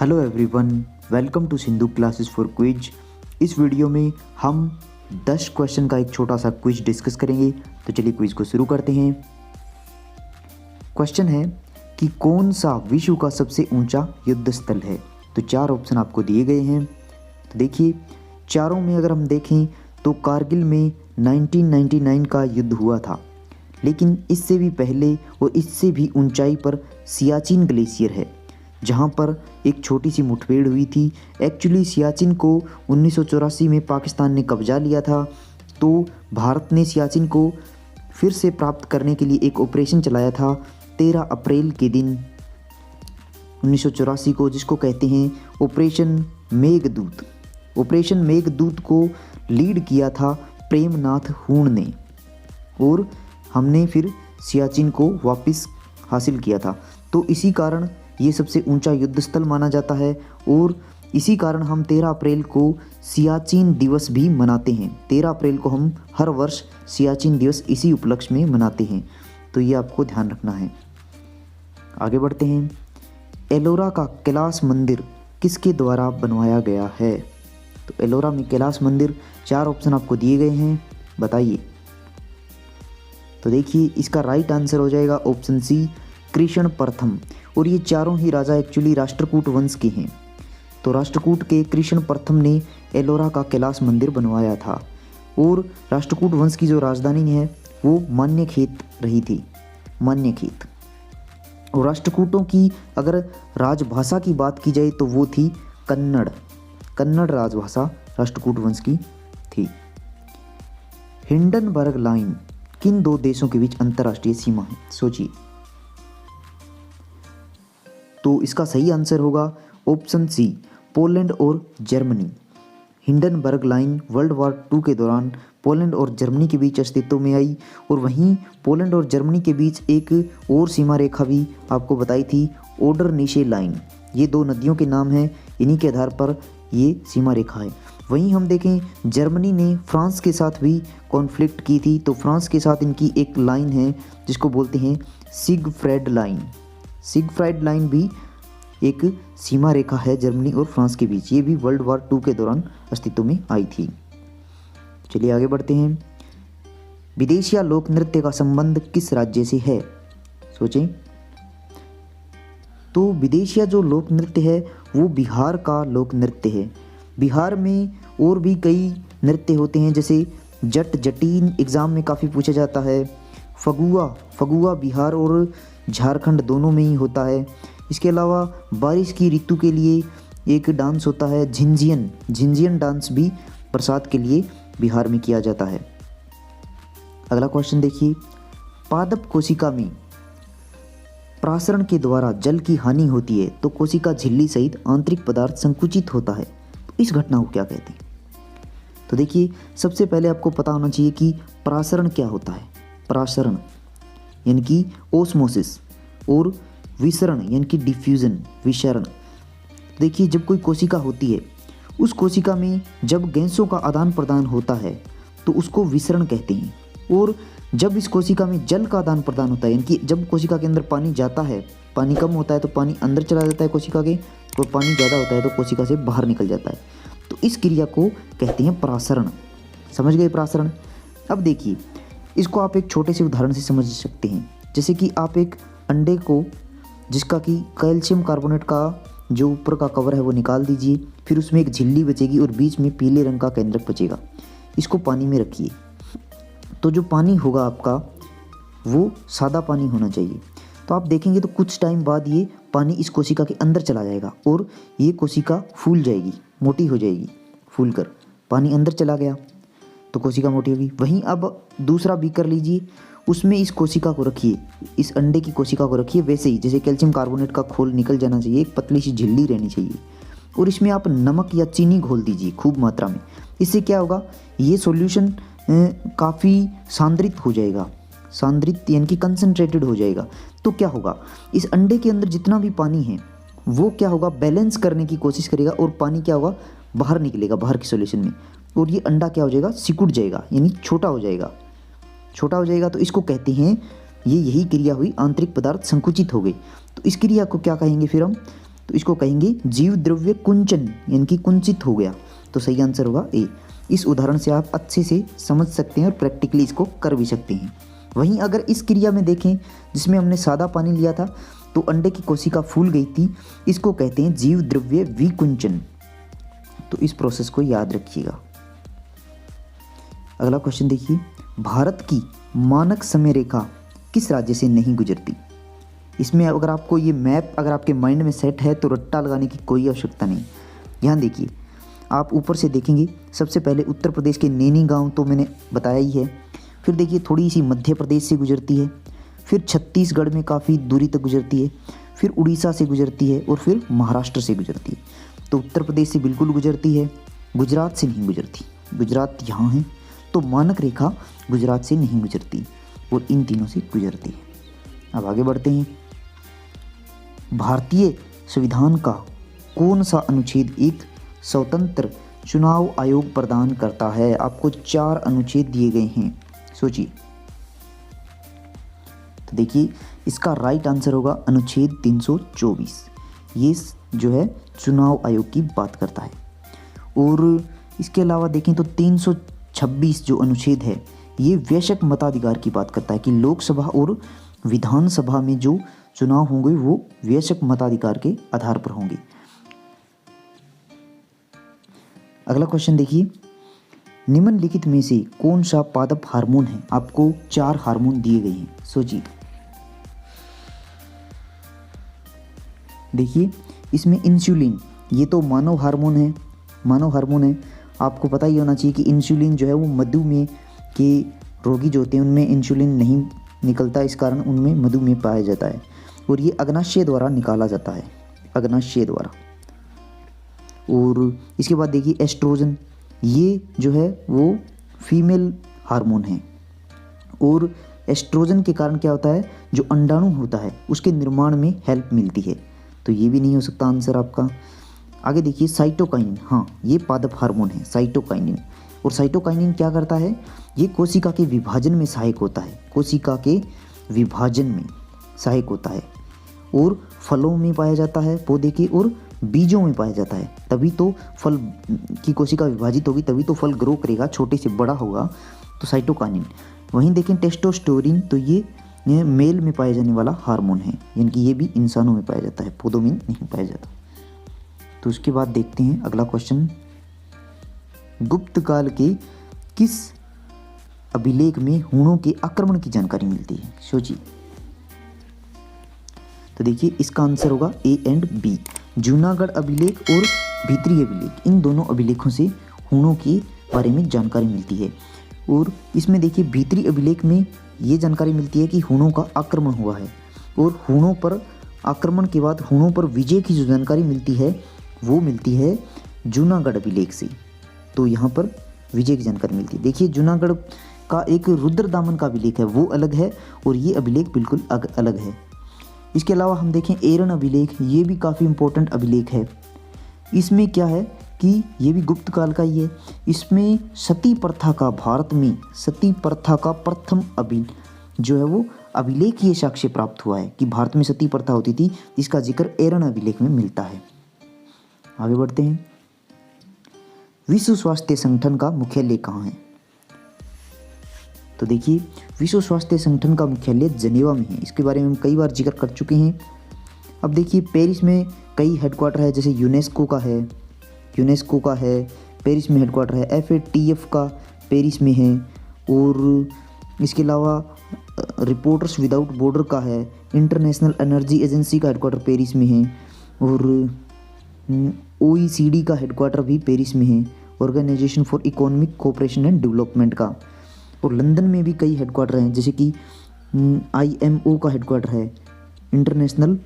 Hello everyone, welcome to Sindhu classes for quiz. इस video में हम 10 क्वेश्चन का एक छोटा सा क्विज डिस्कस करेंगे। तो चलिए क्विज को शुरू करते हैं। क्वेश्चन है कि कौन सा विश्व का सबसे ऊंचा युद्ध स्थल है। तो 4 ऑप्शन आपको दिए गए हैं। तो देखिए, चारों में अगर हम देखें तो कारगिल में 1999 का युद्ध हुआ था, लेकिन इससे भी पहले और इससे भी ऊंचाई पर सियाचिन ग्लेशियर है, जहां पर एक छोटी सी मुठभेड़ हुई थी। एक्चुअली सियाचिन को 1984 में पाकिस्तान ने कब्जा लिया था, तो भारत ने सियाचिन को फिर से प्राप्त करने के लिए एक ऑपरेशन चलाया था 13 अप्रैल के दिन 1984 को, जिसको कहते हैं ऑपरेशन मेघदूत। ऑपरेशन मेघदूत को लीड किया था प्रेमनाथ हूण ने, और हमने फिर सियाचिन को वापस हासिल किया था। तो इसी कारण ये सबसे ऊंचा युद्ध स्थल माना जाता है, और इसी कारण हम 13 अप्रैल को सियाचिन दिवस भी मनाते हैं। 13 अप्रैल को हम हर वर्ष सियाचिन दिवस इसी उपलक्ष्य में मनाते हैं। तो ये आपको ध्यान रखना है। आगे बढ़ते हैं। एलोरा का कैलाश मंदिर किसके द्वारा बनवाया गया है। तो एलोरा में कैलाश मंदिर, 4 ऑप्शन आपको दिए गए हैं, बताइए। तो देखिए, इसका राइट आंसर हो जाएगा ऑप्शन सी, कृष्ण प्रथम। और ये चारों ही राजा एक्चुअली राष्ट्रकूट वंश के हैं। तो राष्ट्रकूट के कृष्ण प्रथम ने एलोरा का कैलाश मंदिर बनवाया था, और राष्ट्रकूट वंश की जो राजधानी है वो मान्यखेत रही थी, मान्यखेत। और राष्ट्रकूटों की अगर राजभाषा की बात की जाए तो वो थी कन्नड़। कन्नड़ राजभाषा राष्ट्रकूट वंश की थी। हिंडनबर्ग लाइन किन 2 देशों के बीच अंतर्राष्ट्रीय सीमा है, सोचिए। तो इसका सही आंसर होगा ऑप्शन सी, पोलैंड और Germany. Hindenburg line world war 2 के दौरान पोलैंड और जर्मनी के बीच अस्तित्व में आई, और वहीं पोलैंड और जर्मनी के बीच एक और सीमा रेखा भी आपको बताई थी, ओडरनीशे लाइन। ये 2 नदियों के नाम हैं, इन्हीं के आधार पर ये सीमा रेखा है। वहीं हम देखें, जर्मनी ने फ्रांस के साथ भी कॉन्फ्लिक्ट की थी, तो फ्रांस के साथ इनकी एक लाइन है जिसको बोलते हैं सिगफ्रेड लाइन। सिगफ्राइड लाइन भी एक सीमा रेखा है जर्मनी और फ्रांस के बीच। ये भी वर्ल्ड वॉर 2 के दौरान अस्तित्व में आई थी। चलिए आगे बढ़ते हैं। विदेशिया लोक नृत्य का संबंध किस राज्य से है, सोचें। तो विदेशिया जो लोक नृत्य है वो बिहार का लोक नृत्य है। बिहार में और भी कई नृत्य होते हैं, जैसे जट जटीन एग्ज़ाम में काफ़ी पूछा जाता है। फगुआ, फगुआ बिहार और झारखंड दोनों में ही होता है। इसके अलावा बारिश की ऋतु के लिए एक डांस होता है झिंझियन। झिंझियन डांस भी बरसात के लिए बिहार में किया जाता है। अगला क्वेश्चन देखिए। पादप कोशिका में प्रासरण के द्वारा जल की हानि होती है, तो कोशिका झिल्ली सहित आंतरिक पदार्थ संकुचित होता है। तो इस घटना को क्या कहते हैं। तो देखिए, सबसे पहले आपको पता होना चाहिए कि प्रासरण क्या होता है। प्रासरण यानी कि ओस्मोसिस, और विसरण यानी कि डिफ्यूजन, विसरण। देखिए, जब कोई कोशिका होती है, उस कोशिका में जब गैसों का आदान प्रदान होता है तो उसको विसरण कहते हैं। और जब इस कोशिका में जल का आदान प्रदान होता है, यानी कि जब कोशिका के अंदर पानी जाता है, पानी कम होता है तो पानी अंदर चला जाता है कोशिका के, और पानी ज़्यादा होता है तो कोशिका से बाहर निकल जाता है। तो इस क्रिया को कहते हैं प्रासरण। समझ गए प्रासरण। अब देखिए, इसको आप एक छोटे से उदाहरण से समझ सकते हैं। जैसे कि आप एक अंडे को, जिसका कि कैल्शियम कार्बोनेट का जो ऊपर का कवर है वो निकाल दीजिए, फिर उसमें एक झिल्ली बचेगी और बीच में पीले रंग का केंद्रक बचेगा। इसको पानी में रखिए, तो जो पानी होगा आपका वो सादा पानी होना चाहिए। तो आप देखेंगे तो कुछ टाइम बाद ये पानी इस कोशिका के अंदर चला जाएगा, और ये कोशिका फूल जाएगी, मोटी हो जाएगी। फूल कर पानी अंदर चला गया तो कोशिका मोटी होगी। वहीं अब दूसरा बीकर लीजिए, उसमें इस कोशिका को रखिए, इस अंडे की कोशिका को रखिए वैसे ही जैसे कैल्शियम कार्बोनेट का घोल निकल जाना चाहिए, एक पतली सी झिल्ली रहनी चाहिए, और इसमें आप नमक या चीनी घोल दीजिए खूब मात्रा में। इससे क्या होगा, ये सॉल्यूशन काफ़ी सांद्रित हो जाएगा, सांद्रित यानी कि कंसंट्रेटेड हो जाएगा। तो क्या होगा, इस अंडे के अंदर जितना भी पानी है वो क्या होगा, बैलेंस करने की कोशिश करेगा, और पानी क्या होगा, बाहर निकलेगा, बाहर के सॉल्यूशन में, और ये अंडा क्या हो जाएगा, सिकुड़ जाएगा, यानी छोटा हो जाएगा, छोटा हो जाएगा। तो इसको कहते हैं, ये यही क्रिया हुई, आंतरिक पदार्थ संकुचित हो गई। तो इस क्रिया को क्या कहेंगे फिर हम, तो इसको कहेंगे जीव द्रव्य कुंचन, यानी कि कुंचित हो गया। तो सही आंसर होगा ए। इस उदाहरण से आप अच्छे से समझ सकते हैं और प्रैक्टिकली इसको कर भी सकते हैं। वहीं अगर इस क्रिया में देखें जिसमें हमने सादा पानी लिया था तो अंडे की कोशिका फूल गई थी, इसको कहते हैं जीव द्रव्य विकुंचन। तो इस प्रोसेस को याद रखिएगा। अगला क्वेश्चन देखिए, भारत की मानक समय रेखा किस राज्य से नहीं गुजरती? इसमें अगर आपको ये मैप अगर आपके माइंड में सेट है तो रट्टा लगाने की कोई आवश्यकता नहीं। यहाँ देखिए, आप ऊपर से देखेंगे, सबसे पहले उत्तर प्रदेश के नैनी गांव तो मैंने बताया ही है, फिर देखिए थोड़ी सी मध्य प्रदेश से गुजरती है, फिर छत्तीसगढ़ में काफ़ी दूरी तक गुजरती है, फिर उड़ीसा से गुजरती है और फिर महाराष्ट्र से गुजरती है। तो उत्तर प्रदेश से बिल्कुल गुजरती है, गुजरात से नहीं गुजरती, गुजरात यहाँ है, तो मानक रेखा गुजरात से नहीं गुजरती और इन तीनों से गुजरती है। अब आगे बढ़ते हैं। भारतीय संविधान का कौन सा अनुच्छेद एक स्वतंत्र चुनाव आयोग प्रदान करता है? आपको 4 अनुच्छेद दिए गए हैं, सोचिए। तो देखिए इसका राइट आंसर होगा अनुच्छेद 324। ये जो है चुनाव आयोग की बात करता है। और इसके अलावा देखें तो 326 जो अनुच्छेद है ये वयस्क मताधिकार की बात करता है कि लोकसभा और विधानसभा में जो चुनाव होंगे वो वयस्क मताधिकार के आधार पर होंगे। अगला क्वेश्चन देखिए, निम्नलिखित में से कौन सा पादप हार्मोन है? आपको 4 हार्मोन दिए गए हैं, सोचिए। देखिए इसमें इंसुलिन, ये तो मानव हार्मोन है। आपको पता ही होना चाहिए कि इंसुलिन जो है वो मधुमेह के रोगी जो होते हैं उनमें इंसुलिन नहीं निकलता, इस कारण उनमें मधुमेह पाया जाता है और ये अग्नाशय द्वारा निकाला जाता है, अग्नाशय द्वारा। और इसके बाद देखिए एस्ट्रोजन, ये जो है वो फीमेल हार्मोन है और एस्ट्रोजन के कारण क्या होता है, जो अंडाणु होता है उसके निर्माण में हेल्प मिलती है। तो ये भी नहीं हो सकता आंसर आपका। आगे देखिए साइटोकाइनिन, हाँ ये पादप हार्मोन है साइटोकाइनिन। और साइटोकाइनिन क्या करता है, ये कोशिका के विभाजन में सहायक होता है, कोशिका के विभाजन में सहायक होता है और फलों में पाया जाता है पौधे के और बीजों में पाया जाता है। तभी तो फल की कोशिका विभाजित होगी, तभी तो फल ग्रो करेगा, छोटे से बड़ा होगा। तो साइटोकाइनिन। वहीं देखें टेस्टोस्टेरोन, तो ये मेल में पाया जाने वाला हार्मोन है, यानी कि ये भी इंसानों में पाया जाता है, पौधों में नहीं पाया जाता। तो उसके बाद देखते हैं अगला क्वेश्चन, गुप्त काल के किस अभिलेख में हूणों के आक्रमण की जानकारी मिलती है? सोचिए। तो देखिए इसका आंसर होगा ए एंड बी, जूनागढ़ अभिलेख और भीतरी अभिलेख, इन दोनों अभिलेखों से हूणों के बारे में जानकारी मिलती है। और इसमें देखिए भीतरी अभिलेख में ये जानकारी मिलती है कि हूणों का आक्रमण हुआ है और हूणों पर आक्रमण के बाद हूणों पर विजय की जो जानकारी मिलती है वो मिलती है जूनागढ़ अभिलेख से। तो यहाँ पर विजय की जानकारी मिलती है। देखिए जूनागढ़ का एक रुद्रदामन का अभिलेख है वो अलग है और ये अभिलेख बिल्कुल अलग है। इसके अलावा हम देखें एरन अभिलेख, ये भी काफ़ी इम्पोर्टेंट अभिलेख है। इसमें क्या है कि ये भी गुप्त काल का ही है। इसमें सती प्रथा का, भारत में सती प्रथा का प्रथम जो है वो अभिलेखीय साक्ष्य प्राप्त हुआ है कि भारत में सती प्रथा होती थी, इसका जिक्र एरन अभिलेख में मिलता है। आगे बढ़ते हैं। विश्व स्वास्थ्य संगठन का मुख्यालय कहाँ है? तो देखिए विश्व स्वास्थ्य संगठन का मुख्यालय जनेवा में है, इसके बारे में हम कई बार जिक्र कर चुके हैं। अब देखिए पेरिस में कई हेडक्वार्टर है, जैसे यूनेस्को का है पेरिस में हेडक्वार्टर है, FATF का पेरिस में है और इसके अलावा रिपोर्टर्स विदाउट बॉर्डर का है, इंटरनेशनल एनर्जी एजेंसी का हेडक्वार्टर पेरिस में है और OECD का हेडक्वार्टर भी पेरिस में है, Organisation for Economic Cooperation and Development का। और लंदन में भी कई हेडक्वार्टर हैं, जैसे कि IMO का हेडक्वार्टर है, इंटरनेशनल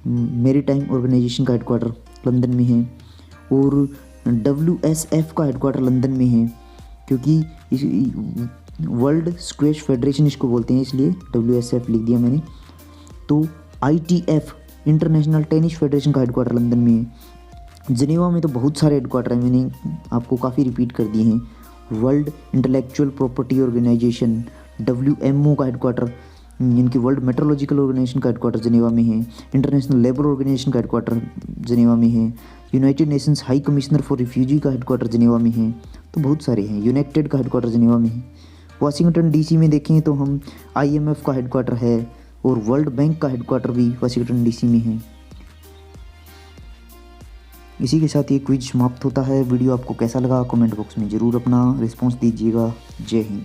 मैरीटाइम ऑर्गेनाइजेशन का हेडक्वार्टर लंदन में है और WSF का हेडक्वार्टर लंदन में है, क्योंकि वर्ल्ड स्क्वैश फेडरेशन इसको बोलते हैं इसलिए WSF लिख दिया मैंने। तो ITF इंटरनेशनल टेनिस फेडरेशन का हेडक्वार्टर लंदन में है। जनेवा में तो बहुत सारे हेडक्वार्टर हैं, मैंने आपको काफ़ी रिपीट कर दिए हैं। World Intellectual Property Organisation WMO का हेडक्वार्टर इनकी वर्ल्ड मेट्रोलॉजिकल ऑर्गेनाइजेशन का हेडक्वार्टर जिनेवा में है। इंटरनेशनल लेबर ऑर्गेनाइजेशन का हेडक्वार्टर जिनेवा में है। United Nations High Commissioner for Refugee का हेडक्वार्टर जिनेवा में है। तो बहुत सारे हैं। यूनाइटेड का हेडक्वार्टर जिनेवा में है। वाशिंगटन डीसी में देखें तो हम IMF का हेडक्वार्टर है और वर्ल्ड बैंक का हेडक्वार्टर भी वाशिंगटन डीसी में है। इसी के साथ ये क्विज समाप्त होता है। वीडियो आपको कैसा लगा कमेंट बॉक्स में ज़रूर अपना रिस्पॉन्स दीजिएगा। जय हिंद।